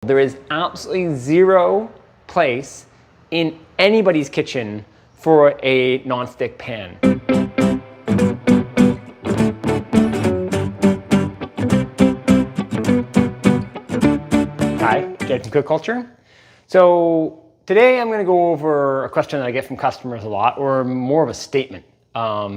There is absolutely zero place in anybody's kitchen for a nonstick pan. Hi, Jed from Cook Culture. So today I'm going to go over a question that I get from customers a lot, or more of a statement.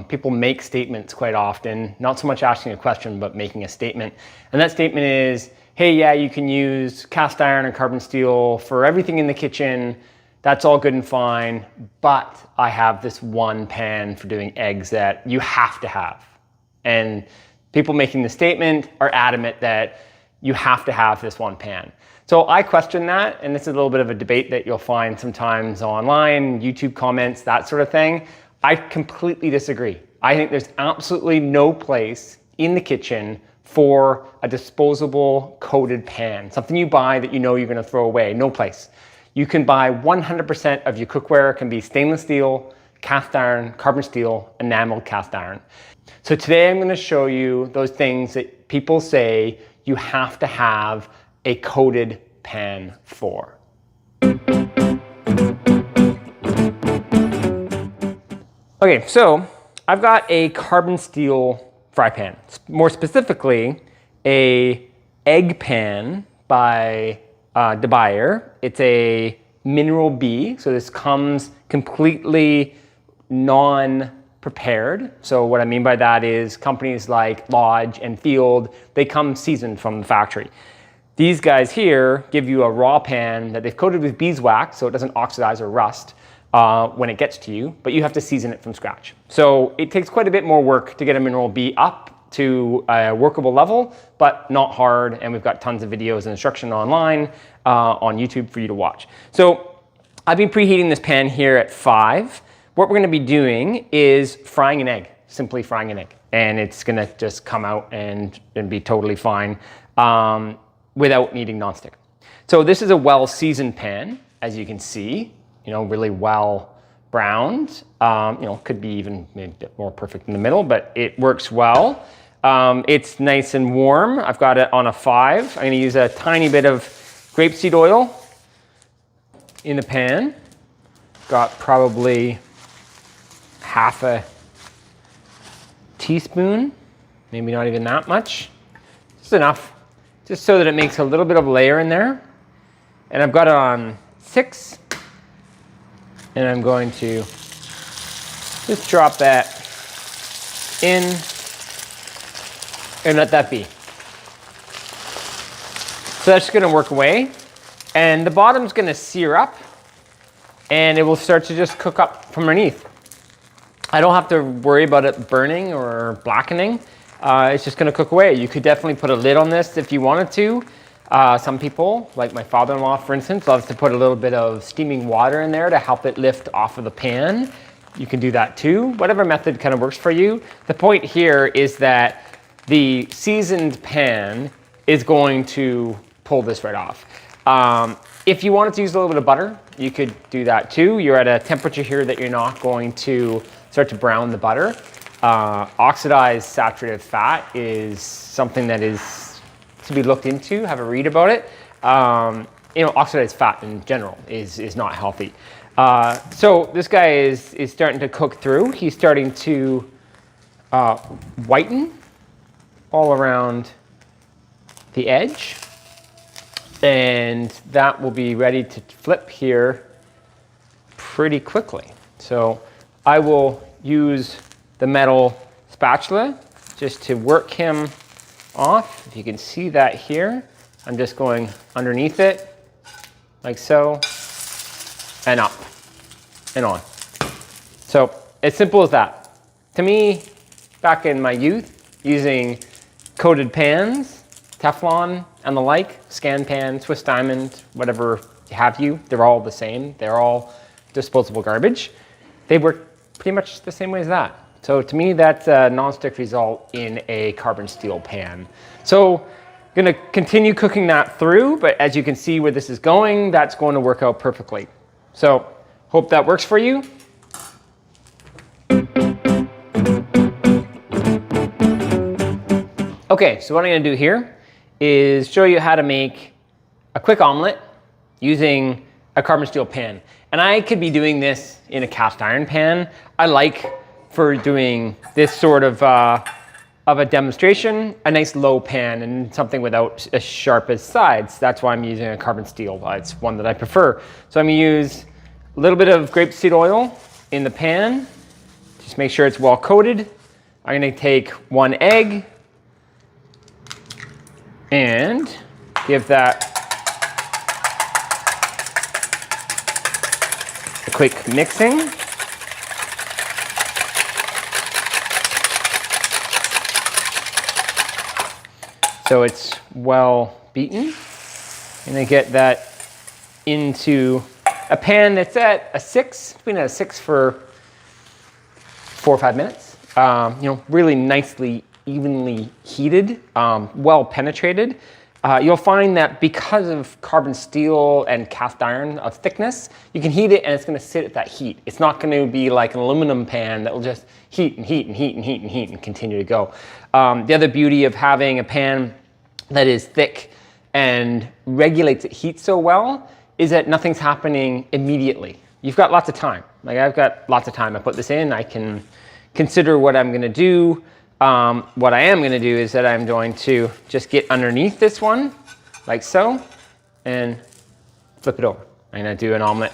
People make statements quite often, not so much asking a question, but making a statement. And that statement is, hey, yeah, you can use cast iron and carbon steel for everything in the kitchen. That's all good and fine, but I have this one pan for doing eggs that you have to have. And people making the statement are adamant that you have to have this one pan. So I question that, and this is a little bit of a debate that you'll find sometimes online, YouTube comments, that sort of thing. I completely disagree. I think there's absolutely no place in the kitchen for a disposable coated pan, something you buy that you know you're gonna throw away, no place. You can buy 100% of your cookware, can be stainless steel, cast iron, carbon steel, enameled cast iron. So today I'm gonna show you those things that people say you have to have a coated pan for. Okay, so I've got a carbon steel fry pan, more specifically a egg pan by disater. It's a mineral B, so this comes completely non-prepared. So what I mean by that is companies like Lodge and Field, they come seasoned from the factory. These guys here give you a raw pan that they've coated with beeswax so it doesn't oxidize or rust when it gets to you, but you have to season it from scratch. So it takes quite a bit more work to get a mineral B up to a workable level, but not hard, and we've got tons of videos and instruction online on YouTube for you to watch. So I've been preheating this pan here at 5. What we're gonna be doing is frying an egg, simply frying an egg. And it's gonna just come out and be totally fine without needing nonstick. So this is a well-seasoned pan, as you can see, really well browned. Could be even maybe a bit more perfect in the middle, but it works well. It's nice and warm. I've got it on a 5. I'm gonna use a tiny bit of grapeseed oil in the pan. Got probably half a teaspoon, maybe not even that much. Just enough, just so that it makes a little bit of layer in there. And I've got it on 6. And I'm going to just drop that in and let that be. So that's just gonna work away. And the bottom's gonna sear up and it will start to just cook up from underneath. I don't have to worry about it burning or blackening. It's just gonna cook away. You could definitely put a lid on this if you wanted to. Some people, like my father-in-law, for instance, loves to put a little bit of steaming water in there to help it lift off of the pan. You can do that too, whatever method kind of works for you. The point here is that the seasoned pan is going to pull this right off. If you wanted to use a little bit of butter, you could do that too. You're at a temperature here that you're not going to start to brown the butter. Oxidized saturated fat is something that is to be looked into, have a read about it. Oxidized fat in general is not healthy. So this guy is starting to cook through. He's starting to whiten all around the edge. And that will be ready to flip here pretty quickly. So I will use the metal spatula just to work him off. If you can see that here, I'm just going underneath it like so and up and on. So as simple as that. To me, back in my youth, using coated pans, Teflon and the like, Scan pan, Swiss diamond, whatever have you, they're all the same. They're all disposable garbage. They work pretty much the same way as that. So to me, that's a nonstick result in a carbon steel pan. So I'm gonna continue cooking that through, but as you can see where this is going, that's going to work out perfectly. So hope that works for you. Okay, so what I'm gonna do here is show you how to make a quick omelet using a carbon steel pan. And I could be doing this in a cast iron pan. I like, for doing this sort of a demonstration, a nice low pan and something without as sharp as sides. That's why I'm using a carbon steel. It's one that I prefer. So I'm gonna use a little bit of grapeseed oil in the pan. Just make sure it's well coated. I'm gonna take 1 egg and give that a quick mixing. So it's well beaten. And I get that into a pan that's at a 6, between a 6 for 4 or 5 minutes. You know, really nicely, evenly heated, well penetrated. You'll find that because of carbon steel and cast iron of thickness, you can heat it and it's going to sit at that heat. It's not going to be like an aluminum pan that will just heat and heat and heat and heat and heat and continue to go. The other beauty of having a pan that is thick and regulates its heat so well is that nothing's happening immediately. You've got lots of time. Like I've got lots of time. I put this in, I can consider what I'm going to do. What I am going to do is that I'm going to just get underneath this one, like so, and flip it over. I'm going to do an omelet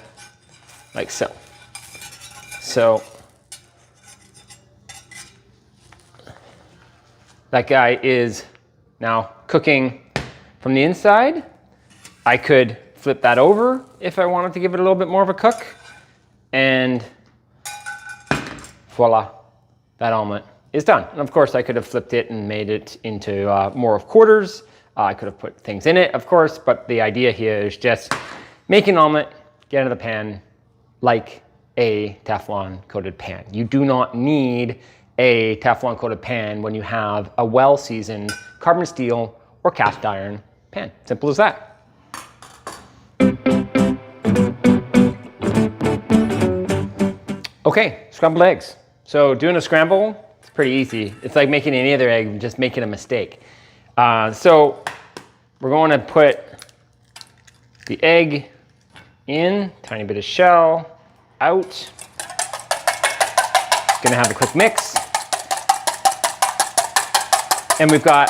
like so. So that guy is now cooking from the inside. I could flip that over if I wanted to give it a little bit more of a cook. And voila, that omelet is done. And of course I could have flipped it and made it into more of quarters. I could have put things in it, of course, but the idea here is just make an omelet, get into the pan like a Teflon coated pan. You do not need a Teflon coated pan when you have a well-seasoned carbon steel or cast iron pan. Simple as that. Okay, scrambled eggs. So doing a scramble, it's pretty easy. It's like making any other egg, just making a mistake. So we're going to put the egg in, tiny bit of shell, out. Gonna have a quick mix. And we've got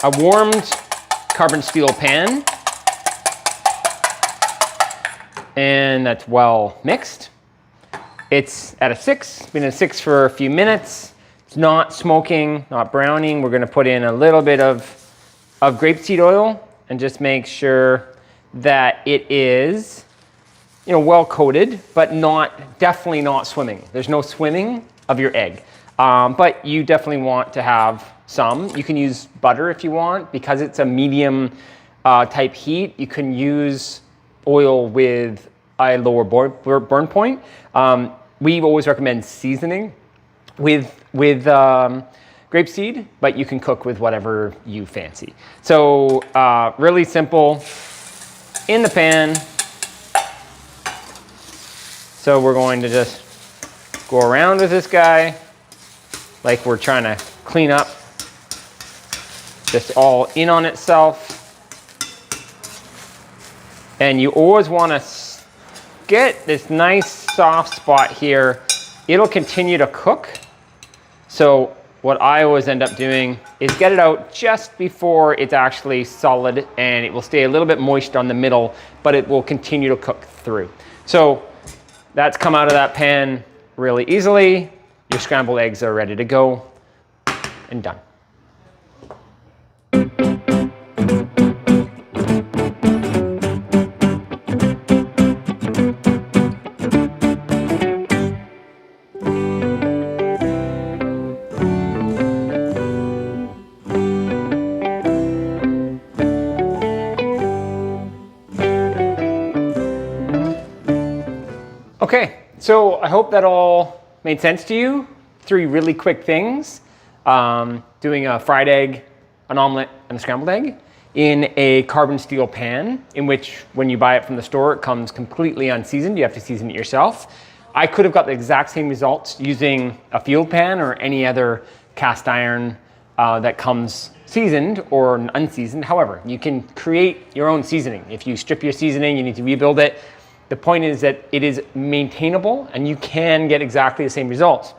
a warmed carbon steel pan. And that's well mixed. It's at a 6, been at a 6 for a few minutes. It's not smoking, not browning. We're gonna put in a little bit of grapeseed oil and just make sure that it is, you know, well coated, but definitely not swimming. There's no swimming of your egg. But you definitely want to have some. You can use butter if you want, because it's a medium type heat. You can use oil with a lower burn point. We always recommend seasoning with grapeseed, but you can cook with whatever you fancy. So really simple in the pan. So we're going to just go around with this guy like we're trying to clean up, just all in on itself. And you always want to get this nice soft spot here. It'll continue to cook. So what I always end up doing is get it out just before it's actually solid, and it will stay a little bit moist on the middle, but it will continue to cook through. So that's come out of that pan really easily. Your scrambled eggs are ready to go and done. Okay, so I hope that all made sense to you. 3 really quick things. Doing a fried egg, an omelet, and a scrambled egg in a carbon steel pan, in which when you buy it from the store, it comes completely unseasoned. You have to season it yourself. I could have got the exact same results using a field pan or any other cast iron that comes seasoned or unseasoned. However, you can create your own seasoning. If you strip your seasoning, you need to rebuild it. The point is that it is maintainable and you can get exactly the same results.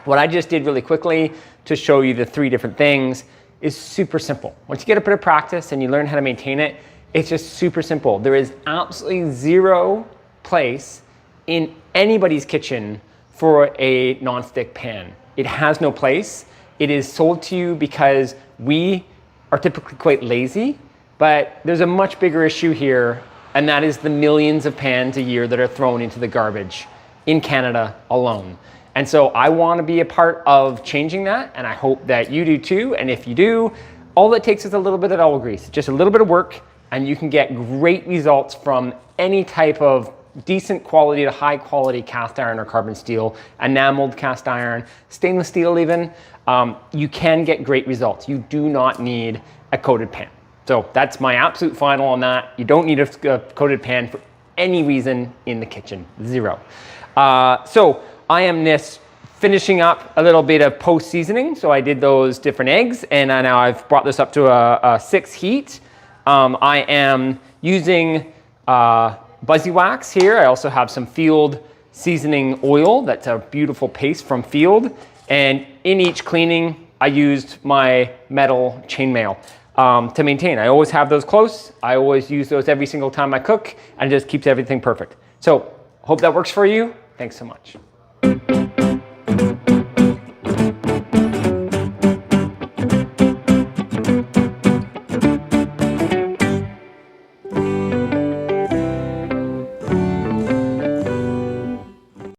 What I just did really quickly to show you the 3 different things is super simple. Once you get a bit of practice and you learn how to maintain it, it's just super simple. There is absolutely zero place in anybody's kitchen for a nonstick pan. It has no place. It is sold to you because we are typically quite lazy, but there's a much bigger issue here, and that is the millions of pans a year that are thrown into the garbage in Canada alone. And so I want to be a part of changing that, and I hope that you do too. And if you do, all it takes is a little bit of elbow grease, just a little bit of work, and you can get great results from any type of decent quality to high quality cast iron or carbon steel, enameled cast iron, stainless steel even. You can get great results. You do not need a coated pan. So that's my absolute final on that. You don't need a coated pan for any reason in the kitchen, zero. So I am just finishing up a little bit of post seasoning. So I did those different eggs, and now I've brought this up to a 6 heat. I am using Buzzy Wax here. I also have some Field seasoning oil. That's a beautiful paste from Field. And in each cleaning, I used my metal chainmail to maintain. I always have those close. I always use those every single time I cook, and it just keeps everything perfect. So hope that works for you. Thanks so much.